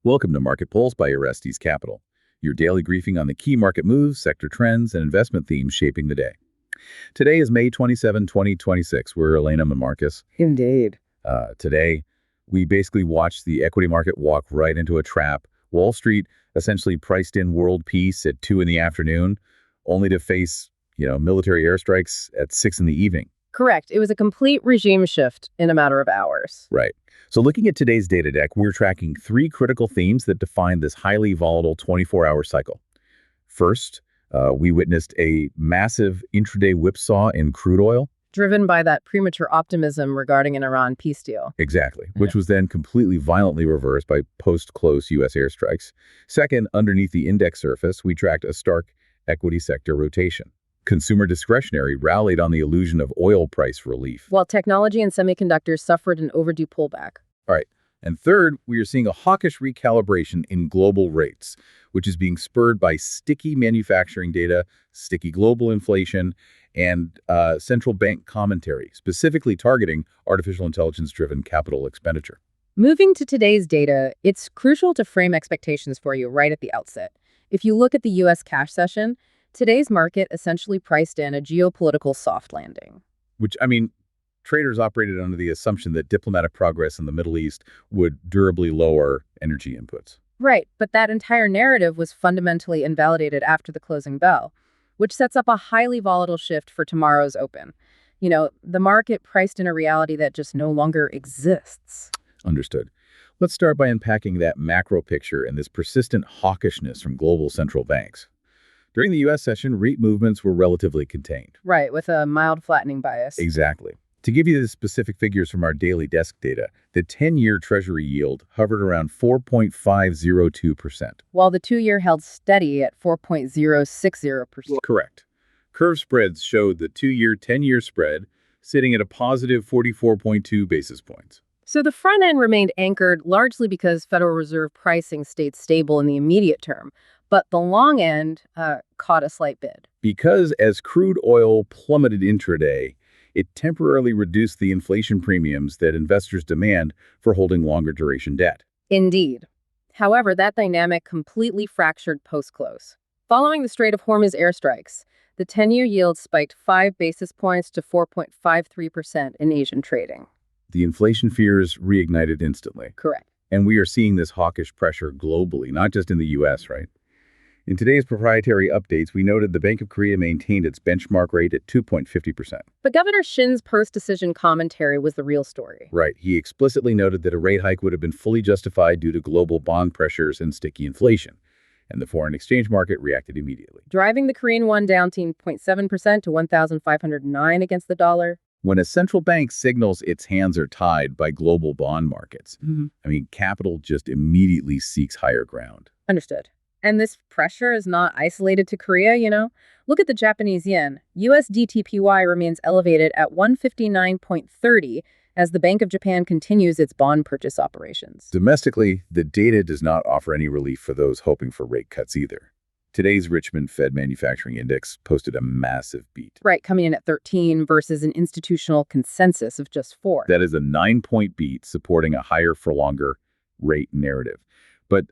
Welcome to Market Pulse by Airstrikes Capital, your daily briefing on the key market moves, sector trends, and investment themes shaping the day. Today is May 27, 2026. We're Elena and Marcus. Indeed. Today, we basically watched the equity market walk right into a trap. Wall Street essentially priced in world peace at 2 in the afternoon, only to face, military airstrikes at 6 in the evening. Correct. It was a complete regime shift in a matter of hours. Right. So looking at today's data deck, we're tracking 3 critical themes that define this highly volatile 24-hour cycle. First, we witnessed a massive intraday whipsaw in crude oil. Driven by that premature optimism regarding an Iran peace deal. Exactly, which was then completely violently reversed by post-close U.S. airstrikes. Second, underneath the index surface, we tracked a stark equity sector rotation. Consumer discretionary rallied on the illusion of oil price relief, while technology and semiconductors suffered an overdue pullback. All right. And third, we are seeing a hawkish recalibration in global rates, which is being spurred by sticky manufacturing data, sticky global inflation, and central bank commentary, specifically targeting artificial intelligence-driven capital expenditure. Moving to today's data, it's crucial to frame expectations for you right at the outset. If you look at the U.S. cash session, today's market essentially priced in a geopolitical soft landing. Traders operated under the assumption that diplomatic progress in the Middle East would durably lower energy inputs. Right, but that entire narrative was fundamentally invalidated after the closing bell, which sets up a highly volatile shift for tomorrow's open. The market priced in a reality that just no longer exists. Understood. Let's start by unpacking that macro picture and this persistent hawkishness from global central banks. During the U.S. session, rate movements were relatively contained. Right, with a mild flattening bias. Exactly. To give you the specific figures from our daily desk data, the 10-year Treasury yield hovered around 4.502%. While the 2-year held steady at 4.060%. Correct. Curve spreads showed the 2-year, 10-year spread sitting at a positive 44.2 basis points. So the front end remained anchored largely because Federal Reserve pricing stayed stable in the immediate term, but the long end caught a slight bid. Because as crude oil plummeted intraday, it temporarily reduced the inflation premiums that investors demand for holding longer duration debt. Indeed. However, that dynamic completely fractured post-close. Following the Strait of Hormuz airstrikes, the 10-year yield spiked 5 basis points to 4.53% in Asian trading. The inflation fears reignited instantly. Correct. And we are seeing this hawkish pressure globally, not just in the U.S., right? In today's proprietary updates, we noted the Bank of Korea maintained its benchmark rate at 2.50%. But Governor Shin's post-decision commentary was the real story. Right. He explicitly noted that a rate hike would have been fully justified due to global bond pressures and sticky inflation. And the foreign exchange market reacted immediately, driving the Korean won down 0.7% to 1,509 against the dollar. When a central bank signals its hands are tied by global bond markets, capital just immediately seeks higher ground. Understood. And this pressure is not isolated to Korea, Look at the Japanese yen. USDTPY remains elevated at 159.30 as the Bank of Japan continues its bond purchase operations. Domestically, the data does not offer any relief for those hoping for rate cuts either. Today's Richmond Fed Manufacturing Index posted a massive beat. Right, coming in at 13 versus an institutional consensus of just 4. That is a 9-point beat supporting a higher for longer rate narrative. But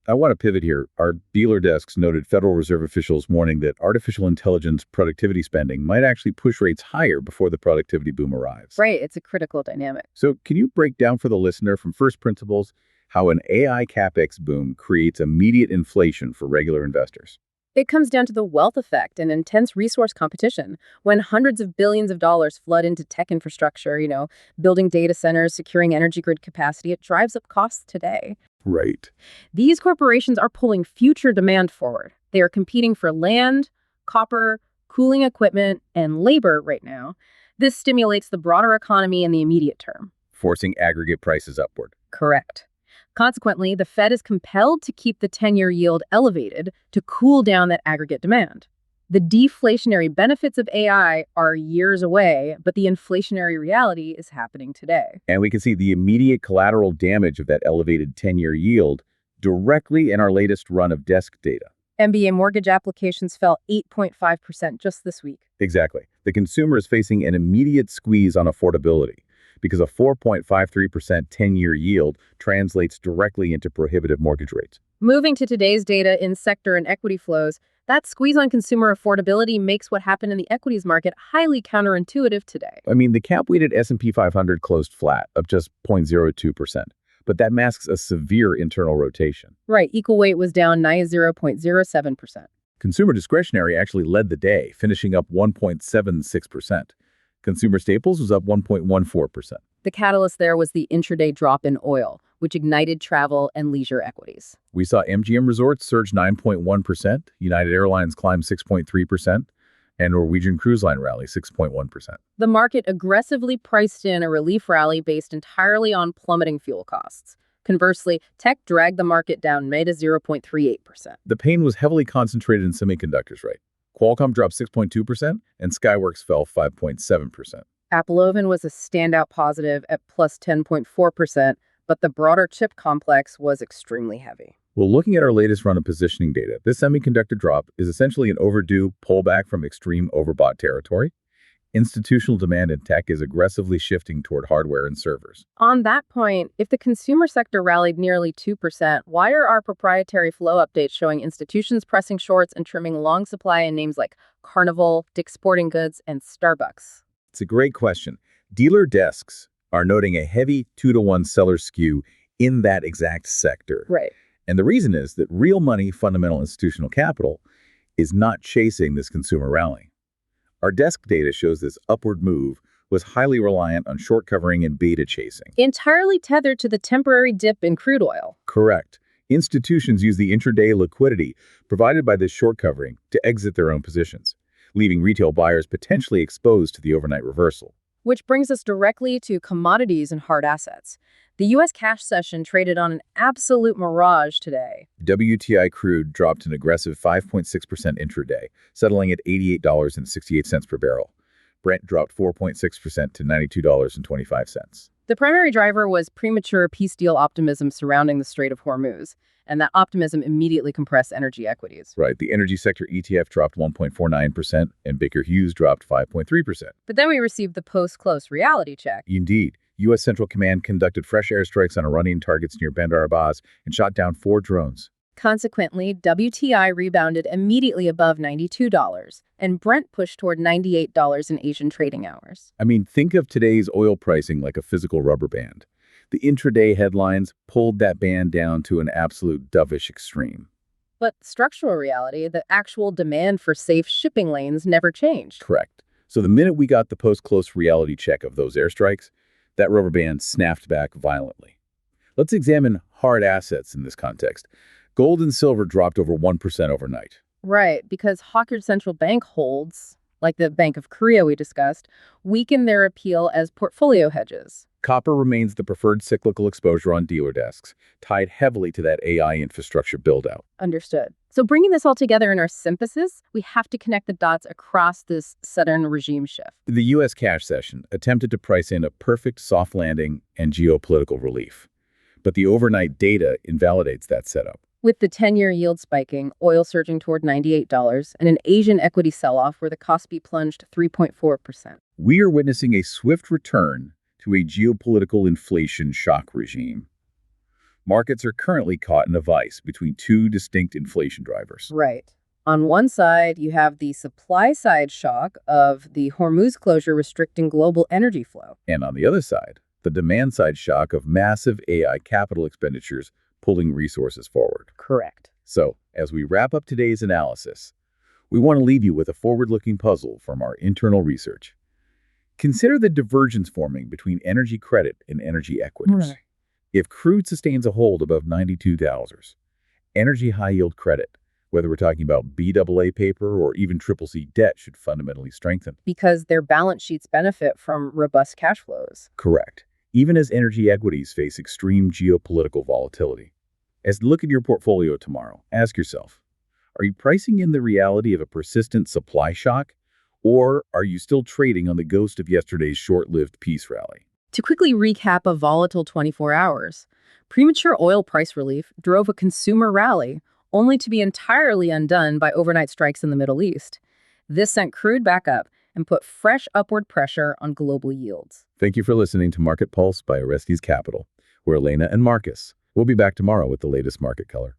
I want to pivot here. Our dealer desks noted Federal Reserve officials warning that artificial intelligence productivity spending might actually push rates higher before the productivity boom arrives. Right, it's a critical dynamic. So can you break down for the listener from first principles how an AI CapEx boom creates immediate inflation for regular investors? It comes down to the wealth effect and intense resource competition. When hundreds of billions of dollars flood into tech infrastructure, building data centers, securing energy grid capacity, it drives up costs today. Right. These corporations are pulling future demand forward. They are competing for land, copper, cooling equipment, and labor right now. This stimulates the broader economy in the immediate term, forcing aggregate prices upward. Correct. Consequently, the Fed is compelled to keep the 10-year yield elevated to cool down that aggregate demand. The deflationary benefits of AI are years away, but the inflationary reality is happening today. And we can see the immediate collateral damage of that elevated 10-year yield directly in our latest run of desk data. MBA mortgage applications fell 8.5% just this week. Exactly. The consumer is facing an immediate squeeze on affordability. because a 4.53% 10-year yield translates directly into prohibitive mortgage rates. Moving to today's data in sector and equity flows, that squeeze on consumer affordability makes what happened in the equities market highly counterintuitive today. I mean, the cap-weighted S&P 500 closed flat, up just 0.02%, but that masks a severe internal rotation. Right, equal weight was down 0.07%. Consumer discretionary actually led the day, finishing up 1.76%. Consumer staples was up 1.14%. The catalyst there was the intraday drop in oil, which ignited travel and leisure equities. We saw MGM Resorts surge 9.1%, United Airlines climb 6.3%, and Norwegian Cruise Line rally 6.1%. The market aggressively priced in a relief rally based entirely on plummeting fuel costs. Conversely, tech dragged the market down May to 0.38%. The pain was heavily concentrated in semiconductors, right? Qualcomm dropped 6.2%, and Skyworks fell 5.7%. Appleoven was a standout positive at plus 10.4%, but the broader chip complex was extremely heavy. Well, looking at our latest run of positioning data, this semiconductor drop is essentially an overdue pullback from extreme overbought territory. Institutional demand in tech is aggressively shifting toward hardware and servers. On that point, if the consumer sector rallied nearly 2%, why are our proprietary flow updates showing institutions pressing shorts and trimming long supply in names like Carnival, Dick's Sporting Goods, and Starbucks? It's a great question. Dealer desks are noting a heavy 2-to-1 seller skew in that exact sector. Right. And the reason is that real money, fundamental institutional capital, is not chasing this consumer rally. Our desk data shows this upward move was highly reliant on short covering and beta chasing. Entirely tethered to the temporary dip in crude oil. Correct. Institutions use the intraday liquidity provided by this short covering to exit their own positions, leaving retail buyers potentially exposed to the overnight reversal. Which brings us directly to commodities and hard assets. The U.S. cash session traded on an absolute mirage today. WTI crude dropped an aggressive 5.6% intraday, settling at $88.68 per barrel. Brent dropped 4.6% to $92.25. The primary driver was premature peace deal optimism surrounding the Strait of Hormuz, and that optimism immediately compressed energy equities. Right. The energy sector ETF dropped 1.49%, and Baker Hughes dropped 5.3%. But then we received the post-close reality check. Indeed. U.S. Central Command conducted fresh airstrikes on Iranian targets near Bandar Abbas and shot down 4 drones. Consequently, WTI rebounded immediately above $92, and Brent pushed toward $98 in Asian trading hours. I mean, think of today's oil pricing like a physical rubber band. The intraday headlines pulled that band down to an absolute dovish extreme. But structural reality, the actual demand for safe shipping lanes never changed. Correct. So the minute we got the post-close reality check of those airstrikes, that rubber band snapped back violently. Let's examine hard assets in this context. Gold and silver dropped over 1% overnight. Right, because hawkish central bank holds, like the Bank of Korea we discussed, weaken their appeal as portfolio hedges. Copper remains the preferred cyclical exposure on dealer desks, tied heavily to that AI infrastructure build-out. Understood. So bringing this all together in our synthesis, we have to connect the dots across this sudden regime shift. The U.S. cash session attempted to price in a perfect soft landing and geopolitical relief. But the overnight data invalidates that setup. With the 10-year yield spiking, oil surging toward $98, and an Asian equity sell-off where the Kospi plunged 3.4%. We are witnessing a swift return to a geopolitical inflation shock regime. Markets are currently caught in a vice between 2 distinct inflation drivers. Right. On one side, you have the supply-side shock of the Hormuz closure restricting global energy flow. And on the other side, the demand-side shock of massive AI capital expenditures pulling resources forward. Correct. So, as we wrap up today's analysis, we want to leave you with a forward-looking puzzle from our internal research. Consider the divergence forming between energy credit and energy equities. Right. If crude sustains a hold above $92, energy high-yield credit, whether we're talking about BAA paper or even CCC debt, should fundamentally strengthen. Because their balance sheets benefit from robust cash flows. Correct. Even as energy equities face extreme geopolitical volatility. As you look at your portfolio tomorrow, ask yourself, are you pricing in the reality of a persistent supply shock, or are you still trading on the ghost of yesterday's short-lived peace rally? To quickly recap a volatile 24 hours, premature oil price relief drove a consumer rally, only to be entirely undone by overnight strikes in the Middle East. This sent crude back up, and put fresh upward pressure on global yields. Thank you for listening to Market Pulse by Orestes Capital. We're Elena and Marcus. We'll be back tomorrow with the latest market color.